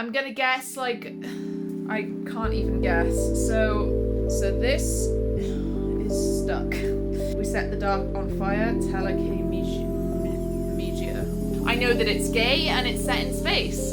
I'm gonna guess, like, I can't even guess. So this is stuck. We set the dark on fire, telekinesia. I know that it's gay and it's set in space.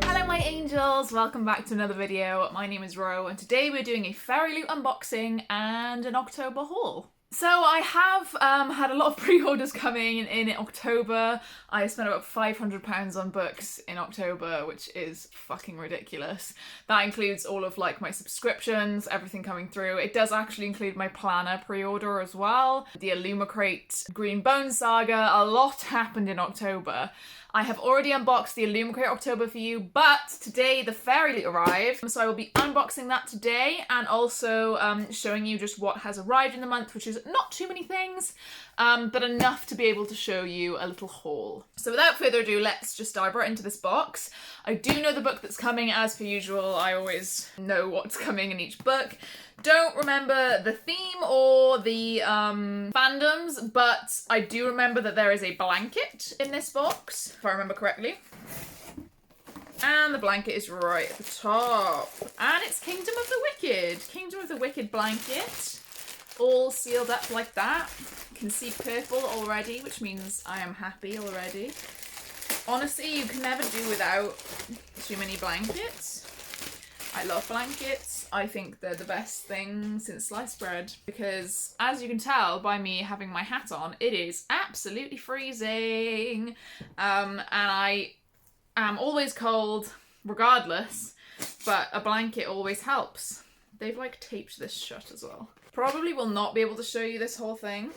Hello my angels, welcome back to another video. My name is Ro and today we're doing a Fairyloot unboxing and an October haul. So I have had a lot of pre-orders coming in October. I spent about £500 on books in October, which is fucking ridiculous. That includes all of like my subscriptions, everything coming through. It does actually include my planner pre-order as well. The Illumicrate Green Bone Saga, a lot happened in October. I have already unboxed the Illumicrate October for you, but today the Fairyloot arrived. So I will be unboxing that today and also showing you just what has arrived in the month, which is not too many things, but enough to be able to show you a little haul. So without further ado, let's just dive right into this box. I do know the book that's coming as per usual. I always know what's coming in each book. Don't remember the theme or the fandoms, but I do remember that there is a blanket in this box, if I remember correctly. And the blanket is right at the top. And it's Kingdom of the Wicked. Kingdom of the Wicked blanket. All sealed up like that. You can see purple already, which means I am happy already. Honestly, you can never do without too many blankets. I love blankets. I think they're the best thing since sliced bread because, as you can tell by me having my hat on, it is absolutely freezing. And I am always cold regardless, but a blanket always helps. They've like taped this shut as well. Probably will not be able to show you this whole thing.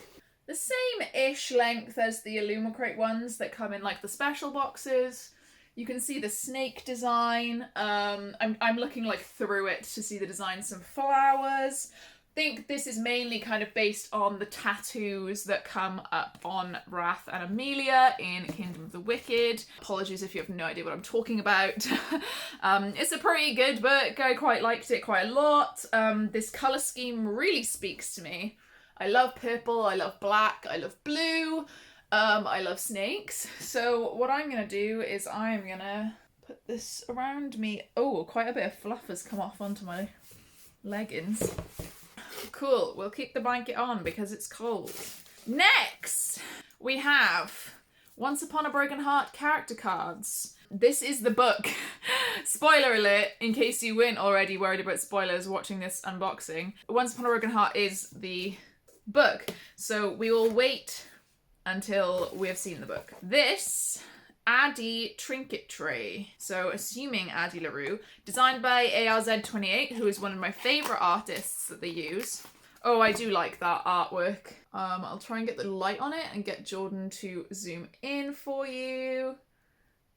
The same-ish length as the Illumicrate ones that come in like the special boxes. You can see the snake design. I'm looking like through it to see the design, some flowers. I think this is mainly kind of based on the tattoos that come up on Wrath and Amelia in Kingdom of the Wicked. Apologies if you have no idea what I'm talking about. It's a pretty good book. I quite liked it quite a lot. This colour scheme really speaks to me. I love purple, I love black, I love blue. I love snakes. So what I'm going to do is I'm going to put this around me. Oh, quite a bit of fluff has come off onto my leggings. Cool, we'll keep the blanket on because it's cold. Next, we have Once Upon a Broken Heart character cards. This is the book. Spoiler alert, in case you weren't already worried about spoilers watching this unboxing. Once Upon a Broken Heart is the book. So we will wait until we have seen the book. This Addie trinket tray. So assuming Addie LaRue, designed by ARZ28, who is one of my favourite artists that they use. Oh, I do like that artwork. I'll try and get the light on it and get Jordan to zoom in for you.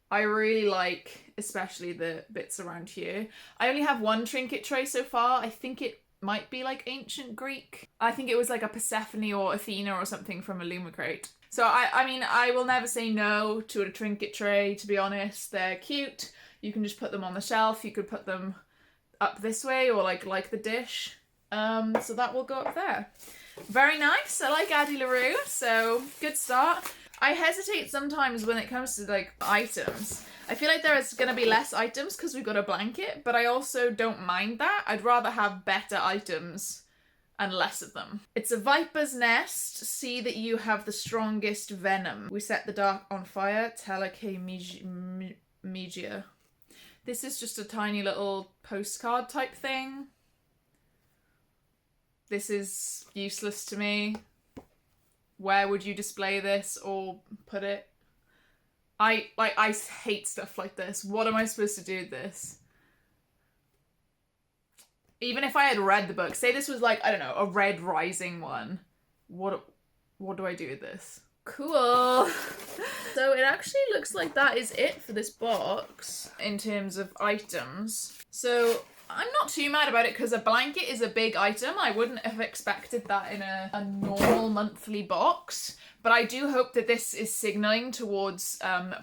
I really like, especially the bits around here. I only have one trinket tray so far. I think it might be like ancient Greek. I think it was like a Persephone or Athena or something from Illumicrate. So I mean, I will never say no to a trinket tray, to be honest. They're cute. You can just put them on the shelf. You could put them up this way or like the dish. So that will go up there. Very nice. I like Addie LaRue, so good start. I hesitate sometimes when it comes to like items. I feel like there is going to be less items because we've got a blanket, but I also don't mind that. I'd rather have better items and less of them. It's a viper's nest. See that you have the strongest venom. We set the dark on fire. Telekinesia. This is just a tiny little postcard type thing. This is useless to me. Where would you display this or put it? I hate stuff like this. What am I supposed to do with this? Even if I had read the book, say this was like, I don't know, a Red Rising one. What do I do with this? Cool. So it actually looks like that is it for this box in terms of items. So I'm not too mad about it because a blanket is a big item. I wouldn't have expected that in a normal monthly box. But I do hope that this is signaling towards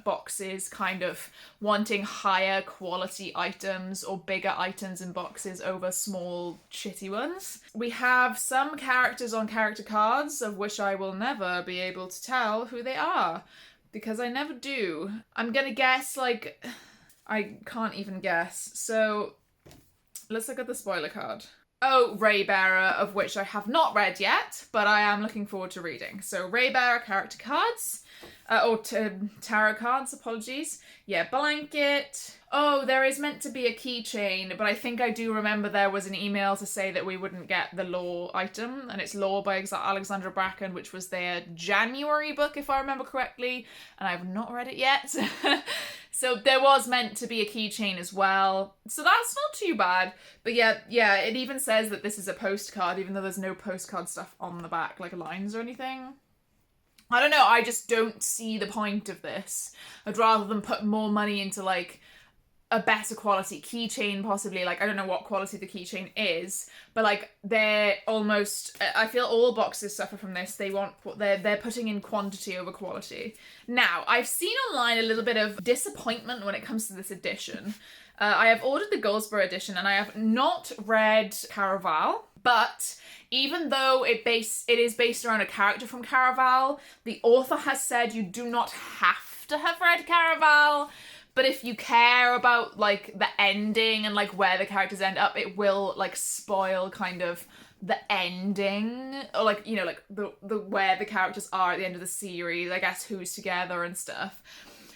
boxes kind of wanting higher quality items or bigger items in boxes over small shitty ones. We have some characters on character cards of which I will never be able to tell who they are, because I never do. I'm gonna guess, like, I can't even guess. So let's look at the spoiler card. Oh, Raybearer, of which I have not read yet, but I am looking forward to reading. So Raybearer character cards, tarot cards, apologies. Yeah, blanket. Oh, there is meant to be a keychain, but I think I do remember there was an email to say that we wouldn't get the Law item, and it's Law by Alexandra Bracken, which was their January book, if I remember correctly, and I've not read it yet. So there was meant to be a keychain as well, so that's not too bad. But yeah, it even says that this is a postcard, even though there's no postcard stuff on the back, like lines or anything. I don't know, I just don't see the point of this. I'd rather than put more money into, like, a better quality keychain, possibly. Like, I don't know what quality the keychain is, but, like, they're almost, I feel all boxes suffer from this. They're putting in quantity over quality. Now, I've seen online a little bit of disappointment when it comes to this edition. I have ordered the Goldsboro edition, and I have not read Caraval, but even though it is based around a character from Caraval, the author has said you do not have to have read Caraval. But if you care about, like, the ending and, like, where the characters end up, it will, like, spoil kind of the ending, or, like, you know, like the where the characters are at the end of the series, I guess, who's together and stuff,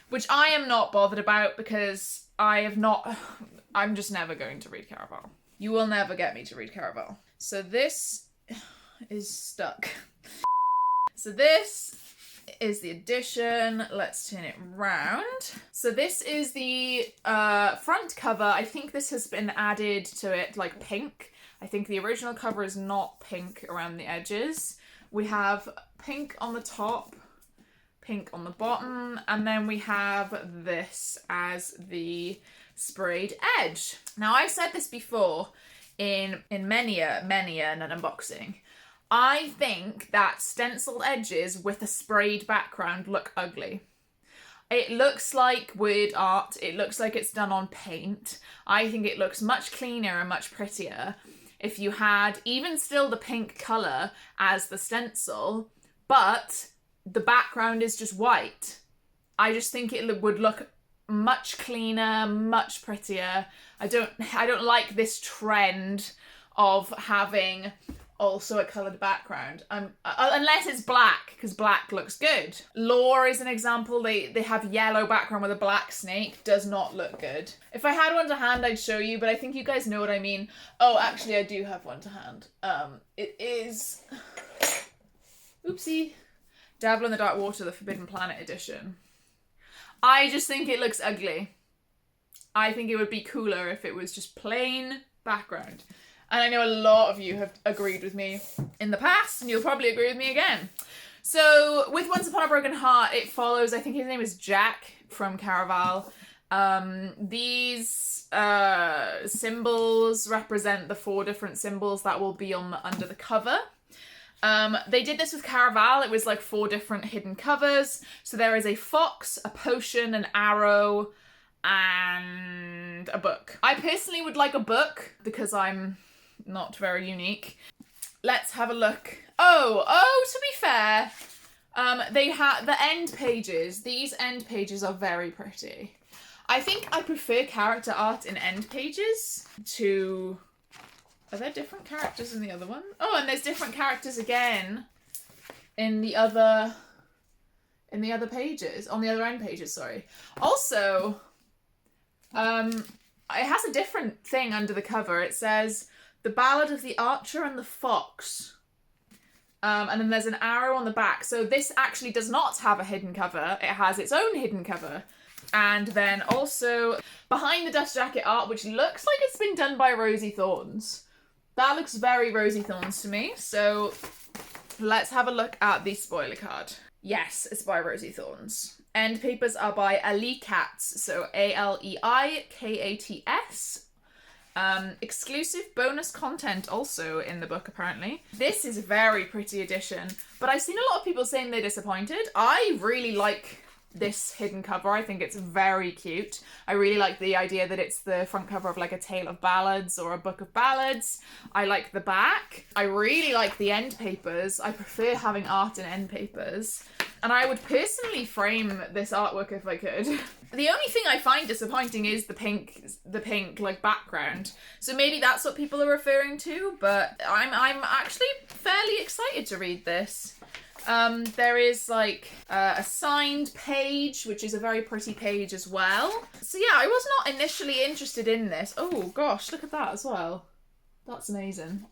which I am not bothered about, because I'm just never going to read Caraval. You will never get me to read Caraval. So this is stuck. So this is the edition. Let's turn it round. So this is the front cover. I think this has been added to it, like, pink. I think the original cover is not pink around the edges. We have pink on the top, pink on the bottom, and then we have this as the sprayed edge. Now, I've said this before in many an unboxing. I think that stenciled edges with a sprayed background look ugly. It looks like word art. It looks like it's done on paint. I think it looks much cleaner and much prettier if you had even still the pink colour as the stencil, but the background is just white. I just think it would look much cleaner, much prettier. I don't like this trend of having also a coloured background, unless it's black, because black looks good. Lore is an example. They have yellow background with a black snake. Does not look good. If I had one to hand, I'd show you, but I think you guys know what I mean. Oh, actually, I do have one to hand. It is, oopsie, Dabble in the Dark Water, the Forbidden Planet edition. I just think it looks ugly. I think it would be cooler if it was just plain background. And I know a lot of you have agreed with me in the past, and you'll probably agree with me again. So with Once Upon a Broken Heart, it follows, I think his name is Jack from Caraval. These symbols represent the 4 different symbols that will be under the cover. They did this with Caraval. It was like 4 different hidden covers. So there is a fox, a potion, an arrow, and a book. I personally would like a book because I'm not very unique. Let's have a look. Oh, to be fair, they have the end pages. These end pages are very pretty. I think I prefer character art in end pages to... Are there different characters in the other one? Oh, and there's different characters again in the other pages, on the other end pages, sorry. Also, it has a different thing under the cover. It says, The Ballad of the Archer and the Fox. And then there's an arrow on the back. So this actually does not have a hidden cover. It has its own hidden cover. And then also behind the dust jacket art, which looks like it's been done by Rosie Thorns. That looks very Rosie Thorns to me. So let's have a look at the spoiler card. Yes, it's by Rosie Thorns. End papers are by Ali Katz. So Aleikats. Exclusive bonus content also in the book, apparently. This is a very pretty edition, but I've seen a lot of people saying they're disappointed. I really like this hidden cover. I think it's very cute. I really like the idea that it's the front cover of like a tale of ballads or a book of ballads. I like the back. I really like the end papers. I prefer having art in end papers. And I would personally frame this artwork if I could. The only thing I find disappointing is the pink like background. So maybe that's what people are referring to, but I'm actually fairly excited to read this. There is like a signed page, which is a very pretty page as well. So yeah, I was not initially interested in this. Oh gosh, look at that as well. That's amazing.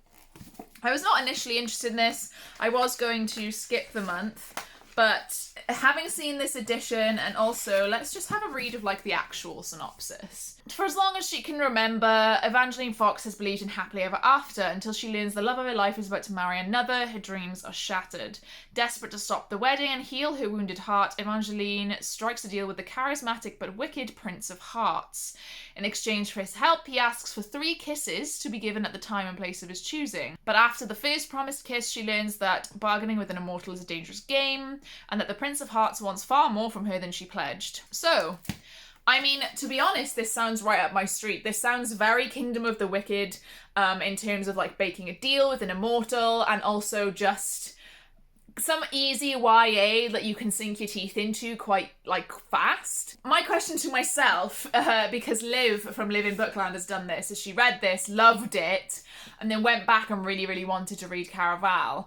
I was not initially interested in this. I was going to skip the month, but having seen this edition, and also let's just have a read of like the actual synopsis. For as long as she can remember, Evangeline Fox has believed in happily ever after until she learns the love of her life is about to marry another. Her dreams are shattered. Desperate to stop the wedding and heal her wounded heart, Evangeline strikes a deal with the charismatic but wicked Prince of Hearts. In exchange for his help, he asks for 3 kisses to be given at the time and place of his choosing. But after the first promised kiss, she learns that bargaining with an immortal is a dangerous game, and that the Prince of Hearts wants far more from her than she pledged. So, I mean, to be honest, this sounds right up my street. This sounds very Kingdom of the Wicked in terms of like making a deal with an immortal, and also just some easy YA that you can sink your teeth into quite like fast. My question to myself, because Liv from Liv in Bookland has done this, is she read this, loved it, and then went back and really, really wanted to read Caraval.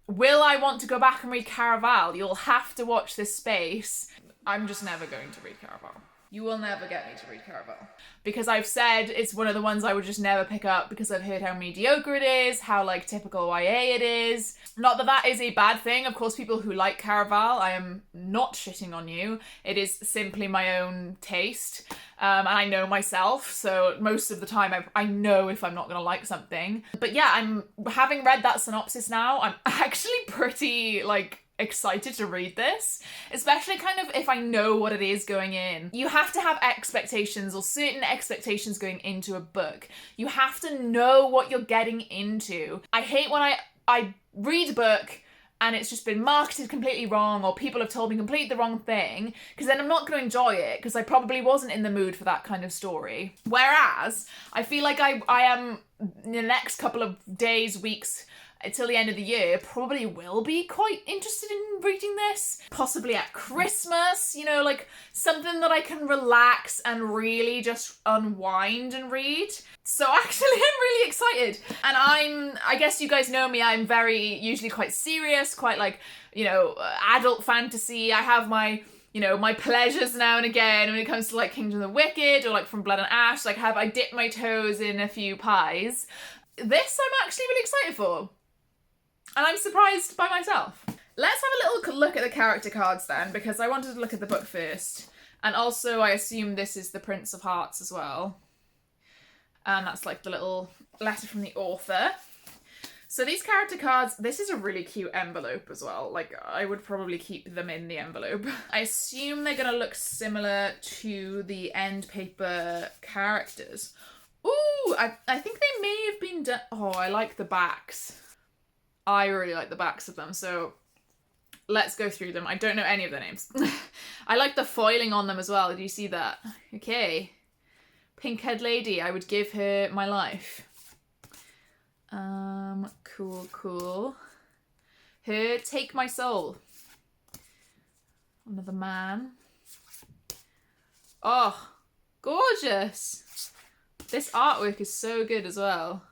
Will I want to go back and read Caraval? You'll have to watch this space. I'm just never going to read Caraval. You will never get me to read Caraval. Because I've said it's one of the ones I would just never pick up because I've heard how mediocre it is, how like typical YA it is. Not that that is a bad thing. Of course, people who like Caraval, I am not shitting on you. It is simply my own taste. And I know myself, so most of the time I know if I'm not going to like something. But yeah, I'm having read that synopsis now, I'm actually pretty like excited to read this, especially kind of if I know what it is going in. You have to have expectations, or certain expectations going into a book. You have to know what you're getting into. I hate when I read a book and it's just been marketed completely wrong, or people have told me completely the wrong thing, because then I'm not going to enjoy it, because I probably wasn't in the mood for that kind of story. Whereas, I feel like I am, in the next couple of days, weeks, until the end of the year, probably will be quite interested in reading this. Possibly at Christmas, you know, like something that I can relax and really just unwind and read. So actually I'm really excited. And I guess you guys know me, I'm very, usually quite serious, quite like, you know, adult fantasy. I have my, you know, my pleasures now and again when it comes to like Kingdom of the Wicked or like From Blood and Ash. Like I dip my toes in a few pies. This I'm actually really excited for. And I'm surprised by myself. Let's have a little look at the character cards then, because I wanted to look at the book first. And also I assume this is the Prince of Hearts as well. And that's like the little letter from the author. So these character cards, this is a really cute envelope as well. Like I would probably keep them in the envelope. I assume they're gonna look similar to the end paper characters. Ooh, I think they may have been done. Oh, I like the backs. I really like the backs of them, so let's go through them. I don't know any of their names. I like the foiling on them as well. Do you see that? Okay. Pink-haired lady, I would give her my life. Cool. Her, take my soul. Another man. Oh, gorgeous. This artwork is so good as well.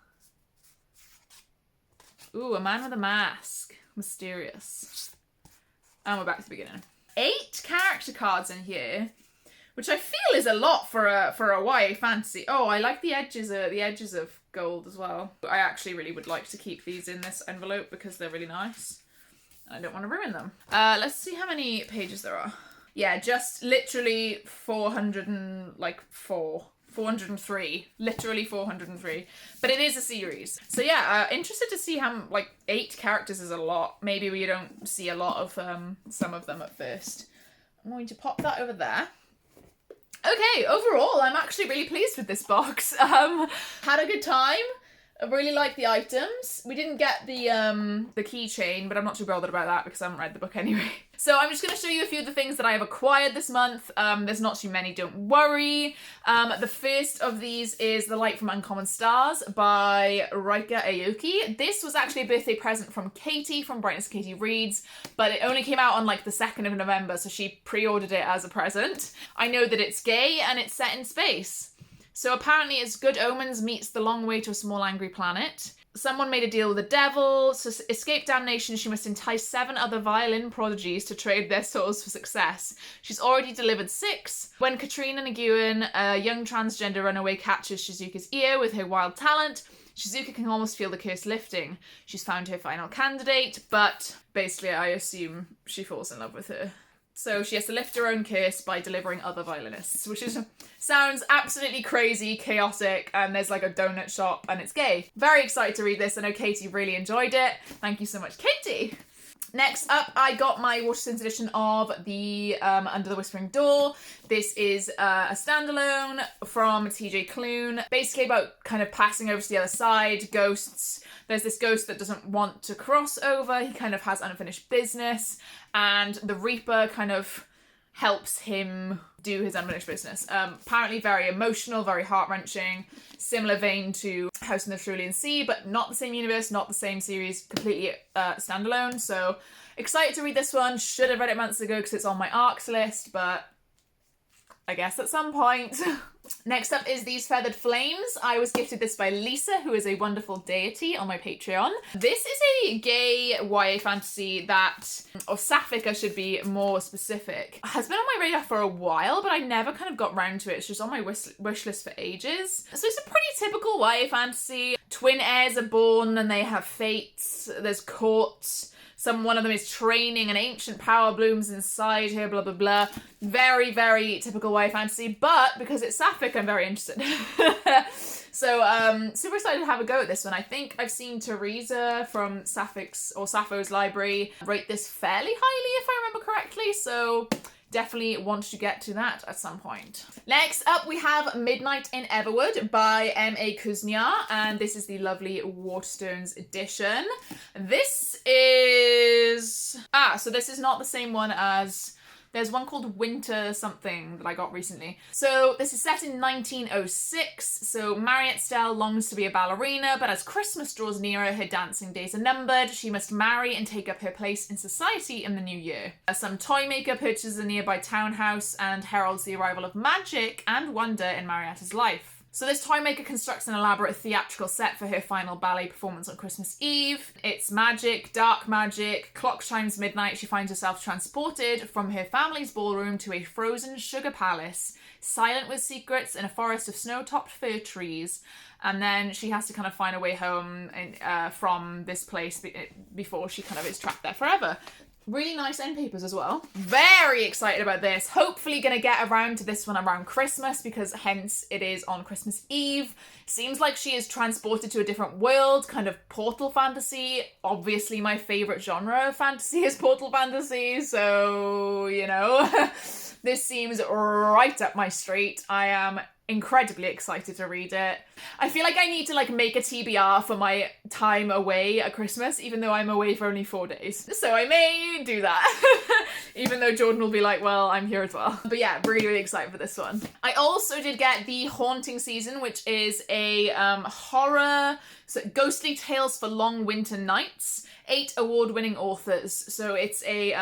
Ooh, a man with a mask. Mysterious. And we're back to the beginning. 8 character cards in here, which I feel is a lot for a YA fantasy. Oh, I like the edges of gold as well. I actually really would like to keep these in this envelope because they're really nice. And I don't want to ruin them. Let's see how many pages there are. Yeah, just literally 403, literally 403, but it is a series. So yeah, interested to see how, like 8 characters is a lot. Maybe we don't see a lot of some of them at first. I'm going to pop that over there. Okay, overall, I'm actually really pleased with this box. Had a good time. I really like the items. We didn't get the keychain, but I'm not too bothered about that because I haven't read the book anyway. So I'm just going to show you a few of the things that I have acquired this month. There's not too many, don't worry. The first of these is The Light from Uncommon Stars by Rika Aoki. This was actually a birthday present from Katie from Brightness Katie Reads, but it only came out on like the 2nd of November, so she pre-ordered it as a present. I know that it's gay and it's set in space. So apparently it's good omens meets The Long Way to a Small Angry Planet. Someone made a deal with the devil. So to escape damnation, she must entice 7 other violin prodigies to trade their souls for success. She's already delivered 6. When Katrina Nguyen, a young transgender runaway, catches Shizuka's ear with her wild talent, Shizuka can almost feel the curse lifting. She's found her final candidate, but basically I assume she falls in love with her. So she has to lift her own curse by delivering other violinists, which sounds absolutely crazy, chaotic, and there's like a donut shop and it's gay. Very excited to read this. I know Katie really enjoyed it. Thank you so much, Katie. Next up, I got my Waterstones edition of the Under the Whispering Door. This is a standalone from TJ Klune, basically about kind of passing over to the other side, ghosts. There's this ghost that doesn't want to cross over. He kind of has unfinished business, and the Reaper kind of helps him do his unfinished business. Apparently very emotional, very heart-wrenching, similar vein to House in the Cerulean Sea, but not the same universe, not the same series, completely standalone. So excited to read this one. Should have read it months ago because it's on my ARCs list, but I guess at some point. Next up is These Feathered Flames. I was gifted this by Lisa, who is a wonderful deity on my Patreon. This is a gay YA fantasy that, or sapphic I should be more specific, has been on my radar for a while, but I never kind of got round to it. It's just on my wish list for ages. So it's a pretty typical YA fantasy. Twin heirs are born and they have fates. There's courts. One of them is training, an ancient power blooms inside her, blah, blah, blah. Very, very typical YA fantasy, but because it's sapphic, I'm very interested. So, super excited to have a go at this one. I think I've seen Teresa from Sappho's Library rate this fairly highly, if I remember correctly, so definitely want to get to that at some point. Next up, we have Midnight in Everwood by M.A. Cousnar, and this is the lovely Waterstones edition. This is... so this is not the same one as... There's one called Winter something that I got recently. So this is set in 1906. So Mariette Stell longs to be a ballerina, but as Christmas draws nearer, her dancing days are numbered. She must marry and take up her place in society in the new year. Some toy maker purchases a nearby townhouse and heralds the arrival of magic and wonder in Mariette's life. So this toy maker constructs an elaborate theatrical set for her final ballet performance on Christmas Eve. It's magic, dark magic. Clock chimes midnight. She finds herself transported from her family's ballroom to a frozen sugar palace, silent with secrets in a forest of snow-topped fir trees. And then she has to kind of find a way home from this place before she kind of is trapped there forever. Really nice end papers as well. Very excited about this. Hopefully gonna get around to this one around Christmas because hence it is on Christmas Eve. Seems like she is transported to a different world, kind of portal fantasy. Obviously my favourite genre of fantasy is portal fantasy, so, you know, this seems right up my street. I am incredibly excited to read it. I feel like I need to like make a TBR for my time away at Christmas, even though I'm away for only 4 days. So I may do that, even though Jordan will be like, well, I'm here as well. But yeah, really, really excited for this one. I also did get The Haunting Season, which is a horror, so ghostly tales for long winter nights. 8 award-winning authors. So it's a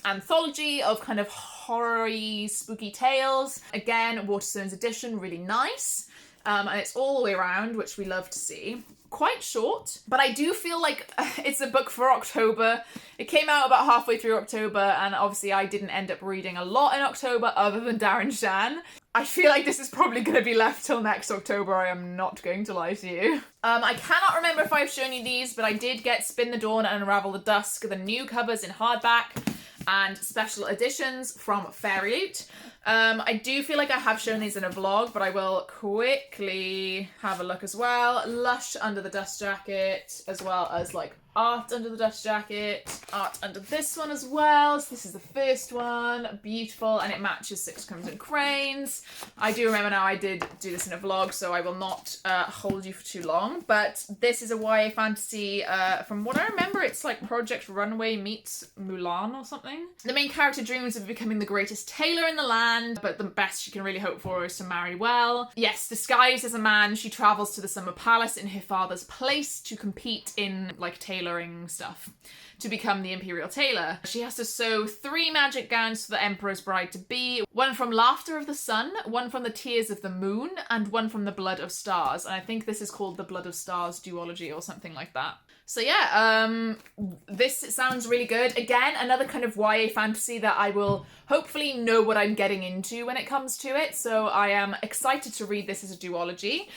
anthology of kind of horror-y, spooky tales. Again, Waterstones edition, really nice. And it's all the way around, which we love to see. Quite short, but I do feel like it's a book for October. It came out about halfway through October, and obviously I didn't end up reading a lot in October other than Darren Shan. I feel like this is probably going to be left till next October, I am not going to lie to you. I cannot remember if I've shown you these, but I did get Spin the Dawn and Unravel the Dusk, the new covers in hardback, and special editions from Fairyloot. I do feel like I have shown these in a vlog, but I will quickly have a look as well. Lush under the dust jacket, as well as like art under the dust jacket, art under this one as well. So this is the first one, beautiful, and it matches Six Crimson Cranes. I do remember now I did do this in a vlog, so I will not hold you for too long, but this is a YA fantasy. From what I remember, it's like Project Runway meets Mulan or something. The main character dreams of becoming the greatest tailor in the land, but the best she can really hope for is to marry well. Yes, disguised as a man, she travels to the Summer Palace in her father's place to compete in like tailoring stuff to become the Imperial Tailor. She has to sew 3 magic gowns for the Emperor's bride-to-be, one from Laughter of the Sun, one from the Tears of the Moon, and one from the Blood of Stars. And I think this is called the Blood of Stars duology or something like that. So yeah, this sounds really good. Again, another kind of YA fantasy that I will hopefully know what I'm getting into when it comes to it. So I am excited to read this as a duology.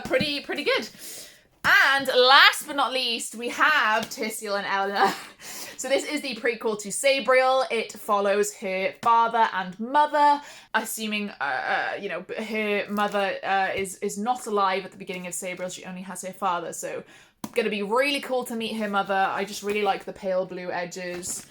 Pretty good. And last but not least, we have Terciel and Eleanor. So this is the prequel to Sabriel. It follows her father and mother, assuming, you know, her mother is not alive at the beginning of Sabriel. She only has her father, so gonna be really cool to meet her mother. I just really like the pale blue edges.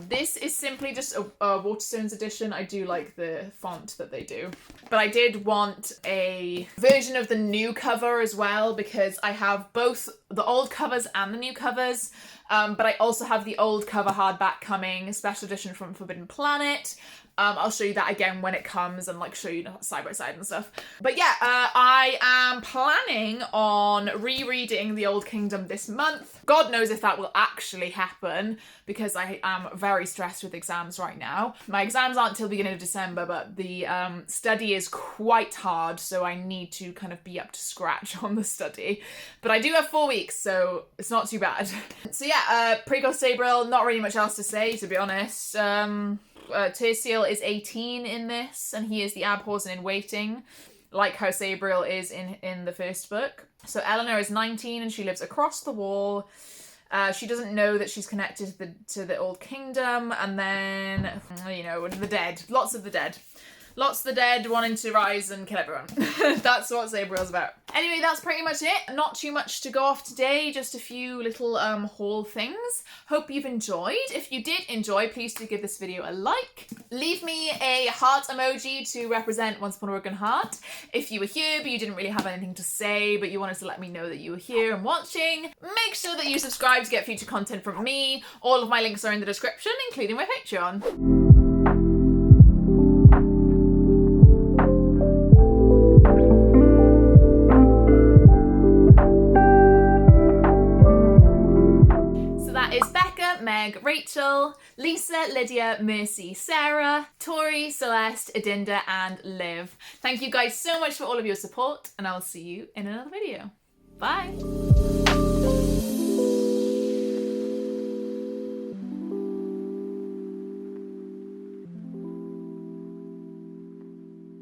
This is simply just a Waterstones edition. I do like the font that they do. But I did want a version of the new cover as well, because I have both the old covers and the new covers. But I also have the old cover hardback coming, special edition from Forbidden Planet. I'll show you that again when it comes and like show you side by side and stuff. But yeah, I am planning on rereading The Old Kingdom this month. God knows if that will actually happen, because I am very stressed with exams right now. My exams aren't till the beginning of December, but the study is quite hard, so I need to kind of be up to scratch on the study. But I do have 4 weeks, so it's not too bad. So yeah, prequel Sabriel, not really much else to say, to be honest. Terciel is 18 in this, and he is the Abhorsen in waiting, like how Sabriel is in the first book. So Eleanor is 19 and she lives across the wall. She doesn't know that she's connected to the Old Kingdom, and then, you know, the dead. Lots of the dead. Lots of the dead wanting to rise and kill everyone. That's what Sabriel's about. Anyway, that's pretty much it. Not too much to go off today, just a few little haul things. Hope you've enjoyed. If you did enjoy, please do give this video a like. Leave me a heart emoji to represent Once Upon a Broken Heart. If you were here but you didn't really have anything to say, but you wanted to let me know that you were here and watching, make sure that you subscribe to get future content from me. All of my links are in the description, including my Patreon. Meg, Rachel, Lisa, Lydia, Mercy, Sarah, Tori, Celeste, Adinda, and Liv. Thank you guys so much for all of your support, and I'll see you in another video. Bye!